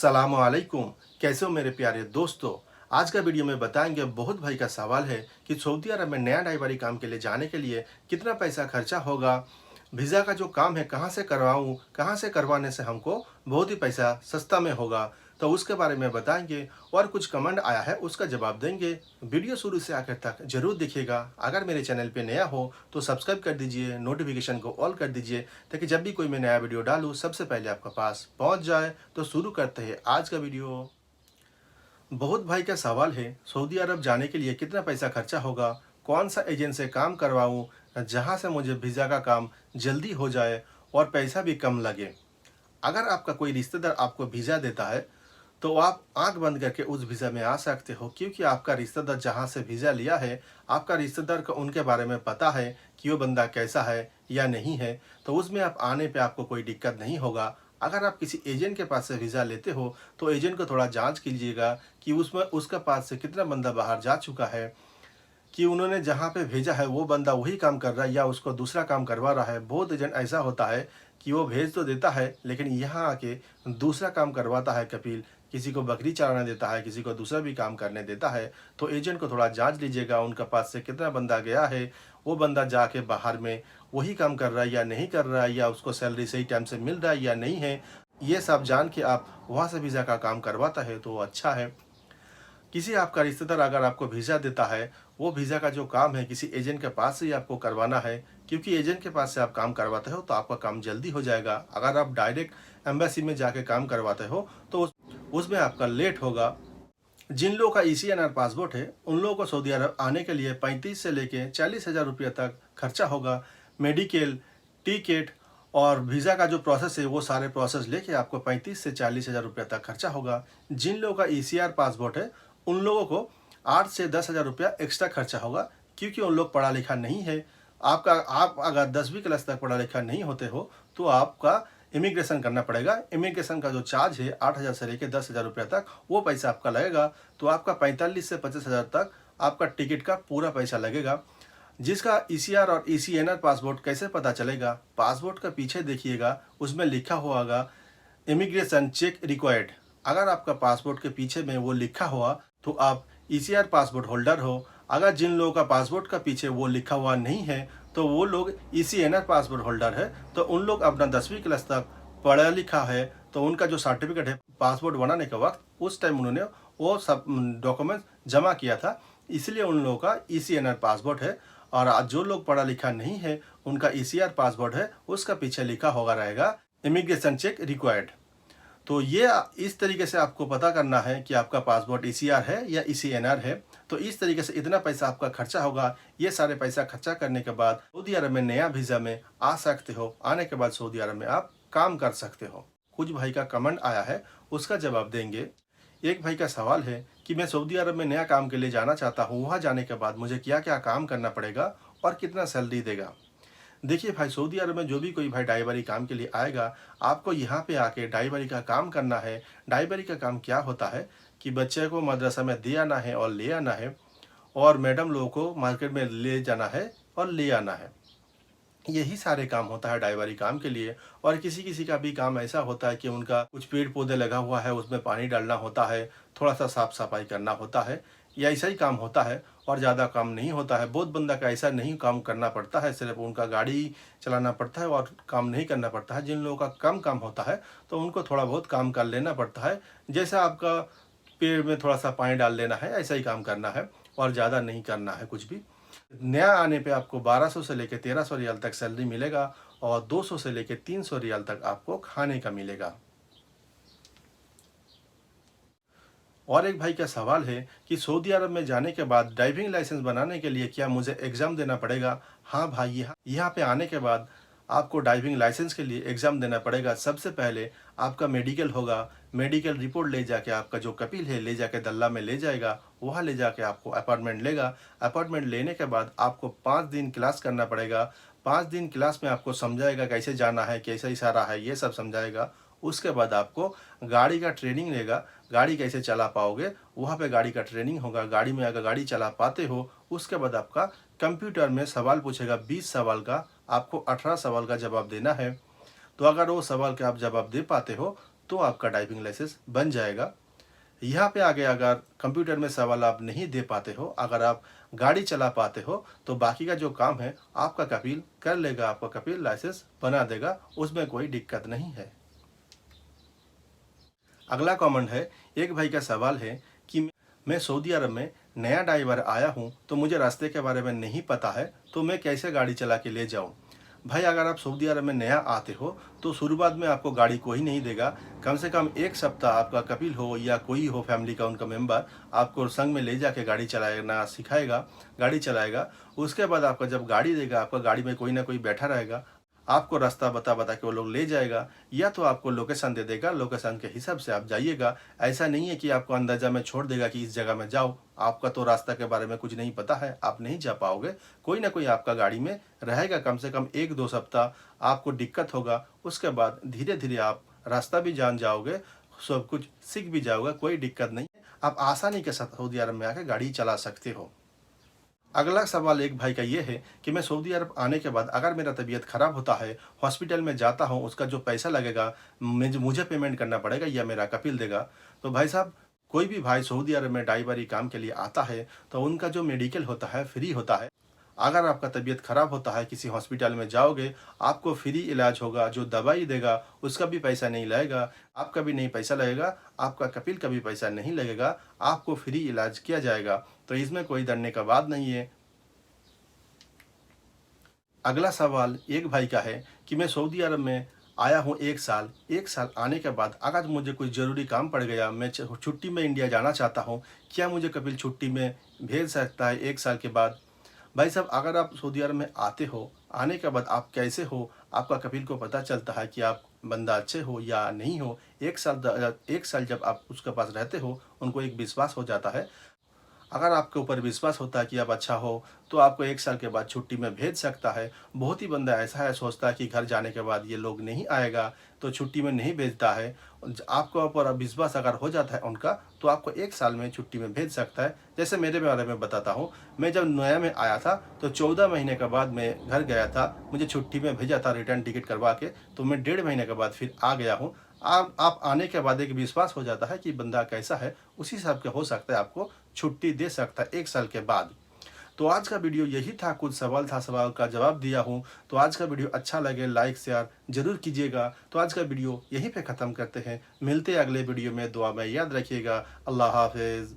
सलाम अलैकुम। कैसे हो मेरे प्यारे दोस्तों। आज का वीडियो में बताएंगे, बहुत भाई का सवाल है कि सऊदी अरब में नया ड्राइवरी काम के लिए जाने के लिए कितना पैसा खर्चा होगा, वीज़ा का जो काम है कहाँ से करवाऊँ, कहाँ से करवाने से हमको बहुत ही पैसा सस्ता में होगा, तो उसके बारे में बताएंगे। और कुछ कमेंट आया है उसका जवाब देंगे। वीडियो शुरू से आखिर तक जरूर देखिएगा। अगर मेरे चैनल पे नया हो तो सब्सक्राइब कर दीजिए, नोटिफिकेशन को ऑल कर दीजिए, ताकि जब भी कोई मैं नया वीडियो डालूँ सबसे पहले आपके पास पहुंच जाए। तो शुरू करते हैं आज का वीडियो। बहुत भाई का सवाल है, सऊदी अरब जाने के लिए कितना पैसा खर्चा होगा, कौन सा एजेंट से काम करवाऊँ जहाँ से मुझे वीज़ा का काम जल्दी हो जाए और पैसा भी कम लगे। अगर आपका कोई रिश्तेदार आपको वीज़ा देता है तो आप आंख बंद करके उस वीज़ा में आ सकते हो, क्योंकि आपका रिश्तेदार जहाँ से वीज़ा लिया है, आपका रिश्तेदार को उनके बारे में पता है कि वो बंदा कैसा है या नहीं है। तो उसमें आप आने पे आपको कोई दिक्कत नहीं होगा। अगर आप किसी एजेंट के पास से वीज़ा लेते हो तो एजेंट को थोड़ा जांच कीजिएगा कि उसमें उसका पास से कितना बंदा बाहर जा चुका है, कि उन्होंने जहाँ पे भेजा है वो बंदा वही काम कर रहा है या उसको दूसरा काम करवा रहा है। बहुत एजेंट ऐसा होता है कि वो भेज तो देता है लेकिन यहाँ आके दूसरा काम करवाता है। कपिल किसी को बकरी चराने देता है, किसी को दूसरा भी काम करने देता है। तो एजेंट को थोड़ा जांच लीजिएगा, उनके पास से कितना बंदा गया है, वो बंदा जाके बाहर में वही काम कर रहा है या नहीं कर रहा है, या उसको सैलरी सही टाइम से मिल रहा है या नहीं है। ये सब जान के आप वहाँ से वीज़ा का काम करवाता है तो अच्छा है। किसी आपका रिश्तेदार अगर आपको वीज़ा देता है, वो वीज़ा का जो काम है किसी एजेंट के पास से ही आपको करवाना है, क्योंकि एजेंट के पास से आप काम करवाते हो तो आपका काम जल्दी हो जाएगा। अगर आप डायरेक्ट एम्बेसी में जाके काम करवाते हो तो उसमें आपका लेट होगा। जिन लोगों का ECNR पासपोर्ट है उन लोगों को सऊदी अरब आने के लिए 35 से लेके 40,000 रुपये तक खर्चा होगा। मेडिकल, टिकट और वीज़ा का जो प्रोसेस है वो सारे प्रोसेस लेके आपको 35 से 40,000 रुपये तक खर्चा होगा। जिन लोगों का ECR पासपोर्ट है उन लोगों को 8 से 10,000 रुपया एक्स्ट्रा खर्चा होगा, क्योंकि उन लोग पढ़ा लिखा नहीं है। आप अगर 10वीं क्लास तक पढ़ा लिखा नहीं होते हो तो आपका इमिग्रेशन करना पड़ेगा। इमिग्रेशन का जो चार्ज है 8,000 से लेकर 10,000 रुपया तक वो पैसा आपका लगेगा। तो आपका 45 से 50,000 तक आपका टिकट का पूरा पैसा लगेगा। जिसका ECR और ECNR पासपोर्ट कैसे पता चलेगा, पासपोर्ट का पीछे देखिएगा, उसमें लिखा हुआ होगा इमिग्रेशन चेक रिक्वायर्ड। अगर आपका पासपोर्ट के पीछे में वो लिखा हुआ तो आप ECR पासपोर्ट होल्डर हो। अगर जिन लोगों का पासपोर्ट का पीछे वो लिखा हुआ नहीं है तो वो लोग ECNR पासपोर्ट होल्डर है। तो उन लोग अपना 10वीं क्लास तक पढ़ा लिखा है, तो उनका जो सर्टिफिकेट है पासपोर्ट बनाने के वक्त उस टाइम उन्होंने वो सब डॉक्यूमेंट जमा किया था, इसलिए उन लोगों का ECNR पासपोर्ट है। और आज जो लोग पढ़ा लिखा नहीं है उनका ECR पासपोर्ट है, उसका पीछे लिखा होगा रहेगा इमिग्रेशन चेक रिक्वायर्ड। तो ये इस तरीके से आपको पता करना है कि आपका पासपोर्ट ECR है या ECNR है। तो इस तरीके से इतना पैसा आपका खर्चा होगा। ये सारे पैसा खर्चा करने के बाद सऊदी अरब में नया वीज़ा में आ सकते हो। आने के बाद सऊदी अरब में आप काम कर सकते हो। कुछ भाई का कमेंट आया है उसका जवाब देंगे। एक भाई का सवाल है कि मैं सऊदी अरब में नया काम के लिए जाना चाहता हूँ, वहाँ जाने के बाद मुझे क्या क्या काम करना पड़ेगा और कितना सैलरी देगा। देखिए भाई, सऊदी अरब में जो भी कोई भाई ड्राइवरी काम के लिए आएगा, आपको यहाँ पे आके ड्राइवरी का काम करना है। ड्राइवरी का काम क्या होता है कि बच्चे को मदरसा में दे आना है और ले आना है, और मैडम लोगों को मार्केट में ले जाना है और ले आना है। यही सारे काम होता है ड्राइवरी काम के लिए। और किसी किसी का भी काम ऐसा होता है कि उनका कुछ पेड़ पौधे लगा हुआ है, उसमें पानी डालना होता है, थोड़ा सा साफ सफाई करना होता है, या ऐसा ही काम होता है और ज़्यादा काम नहीं होता है। बहुत बंदा का ऐसा नहीं काम करना पड़ता है, सिर्फ उनका गाड़ी चलाना पड़ता है और काम नहीं करना पड़ता है। जिन लोगों का कम काम होता है तो उनको थोड़ा बहुत काम कर लेना पड़ता है। जैसा आपका पेड़ में थोड़ा सा पानी डाल लेना है, ऐसा ही काम करना है और ज़्यादा नहीं करना है कुछ भी। नया आने पे आपको 1200 से लेकर 1300 रियाल तक सैलरी मिलेगा और 200 से लेकर 300 रियाल तक आपको खाने का मिलेगा। और एक भाई का सवाल है कि सऊदी अरब में जाने के बाद ड्राइविंग लाइसेंस बनाने के लिए क्या मुझे एग्ज़ाम देना पड़ेगा। हाँ भाई, यहाँ पे आने के बाद आपको ड्राइविंग लाइसेंस के लिए एग्ज़ाम देना पड़ेगा। सबसे पहले आपका मेडिकल होगा। मेडिकल रिपोर्ट ले जाके आपका जो कपिल है ले जाके दल्ला में ले जाएगा, वहाँ ले जाके आपको अपॉइंटमेंट लेगा। अपॉइंटमेंट लेने के बाद आपको 5 दिन क्लास करना पड़ेगा। 5 दिन क्लास में आपको समझाएगा कैसे जाना है, कैसे इशारा है, ये सब समझाएगा। उसके बाद आपको गाड़ी का ट्रेनिंग लेगा, गाड़ी कैसे चला पाओगे वहाँ पे गाड़ी का ट्रेनिंग होगा। गाड़ी में अगर गाड़ी चला पाते हो, उसके बाद आपका कंप्यूटर में सवाल पूछेगा 20 सवाल का, आपको 18 सवाल का जवाब देना है। तो अगर वो सवाल के आप जवाब दे पाते हो तो आपका ड्राइविंग लाइसेंस बन जाएगा। यहाँ पे आगे अगर कंप्यूटर में सवाल आप नहीं दे पाते हो, अगर आप गाड़ी चला पाते हो, तो बाकी का जो काम है आपका कपिल कर लेगा, आपका कपिल लाइसेंस बना देगा, उसमें कोई दिक्कत नहीं है। अगला कमेंट है, एक भाई का सवाल है कि मैं सऊदी अरब में नया ड्राइवर आया हूँ, तो मुझे रास्ते के बारे में नहीं पता है, तो मैं कैसे गाड़ी चला के ले जाऊँ। भाई अगर आप सऊदी अरब में नया आते हो तो शुरुआत में आपको गाड़ी कोई नहीं देगा। कम से कम एक सप्ताह आपका कपिल हो या कोई हो फैमिली का उनका मेंबर आपको संग में ले जाके गाड़ी चलाना सिखाएगा, गाड़ी चलाएगा। उसके बाद आपका जब गाड़ी देगा, आपका गाड़ी में कोई ना कोई बैठा रहेगा, आपको रास्ता बता बता के वो लोग ले जाएगा, या तो आपको लोकेशन दे देगा, लोकेशन के हिसाब से आप जाइएगा। ऐसा नहीं है कि आपको अंदाजा में छोड़ देगा कि इस जगह में जाओ, आपका तो रास्ता के बारे में कुछ नहीं पता है, आप नहीं जा पाओगे। कोई ना कोई आपका गाड़ी में रहेगा, कम से कम 1-2 सप्ताह आपको दिक्कत होगा। उसके बाद धीरे धीरे आप रास्ता भी जान जाओगे, सब कुछ सीख भी जाओगे, कोई दिक्कत नहीं है। आप आसानी के साथ सऊदी अरब में आकर गाड़ी चला सकते हो। अगला सवाल एक भाई का ये है कि मैं सऊदी अरब आने के बाद अगर मेरा तबीयत ख़राब होता है, हॉस्पिटल में जाता हूँ, उसका जो पैसा लगेगा मुझे पेमेंट करना पड़ेगा या मेरा कपिल देगा। तो भाई साहब, कोई भी भाई सऊदी अरब में ड्राइवरी काम के लिए आता है तो उनका जो मेडिकल होता है फ्री होता है। अगर आपका तबीयत ख़राब होता है, किसी हॉस्पिटल में जाओगे, आपको फ्री इलाज होगा, जो दवाई देगा उसका भी पैसा नहीं लगेगा, आपका भी नहीं पैसा लगेगा, आपका कपिल का भी पैसा नहीं लगेगा, आपको फ्री इलाज किया जाएगा। तो इसमें कोई डरने का बात नहीं है। अगला सवाल एक भाई का है कि मैं सऊदी अरब में आया हूँ 1 साल, 1 साल आने के बाद अगर मुझे कुछ ज़रूरी काम पड़ गया, मैं छुट्टी में इंडिया जाना चाहता हूँ, क्या मुझे कपिल छुट्टी में भेज सकता है 1 साल के बाद? भाई साहब, अगर आप सऊदी अरब में आते हो, आने के बाद आप कैसे हो, आपका कपिल को पता चलता है कि आप बंदा अच्छे हो या नहीं हो। 1 साल जब आप उसके पास रहते हो, उनको एक विश्वास हो जाता है। अगर आपके ऊपर विश्वास होता है कि आप अच्छा हो, तो आपको 1 साल के बाद छुट्टी में भेज सकता है। बहुत ही बंदा ऐसा है, सोचता है कि घर जाने के बाद ये लोग नहीं आएगा, तो छुट्टी में नहीं भेजता है। आपके ऊपर अब विश्वास अगर हो जाता है उनका, तो आपको 1 साल में छुट्टी में भेज सकता है। जैसे मेरे बारे में बताता हूँ, मैं जब नया में आया था तो 14 महीने के बाद मैं घर गया था, मुझे छुट्टी में भेजा था रिटर्न टिकट करवा के, तो मैं 1.5 महीने के बाद फिर आ गया हूँ। आप आने के बाद एक विश्वास हो जाता है कि बंदा कैसा है, उसी हिसाब के हो सकता है आपको छुट्टी दे सकता है 1 साल के बाद। तो आज का वीडियो यही था, कुछ सवाल था, सवाल का जवाब दिया हूँ। तो आज का वीडियो अच्छा लगे लाइक शेयर जरूर कीजिएगा। तो आज का वीडियो यहीं पे ख़त्म करते हैं, मिलते हैं अगले वीडियो में। दुआ में याद रखिएगा। अल्लाह हाफिज़।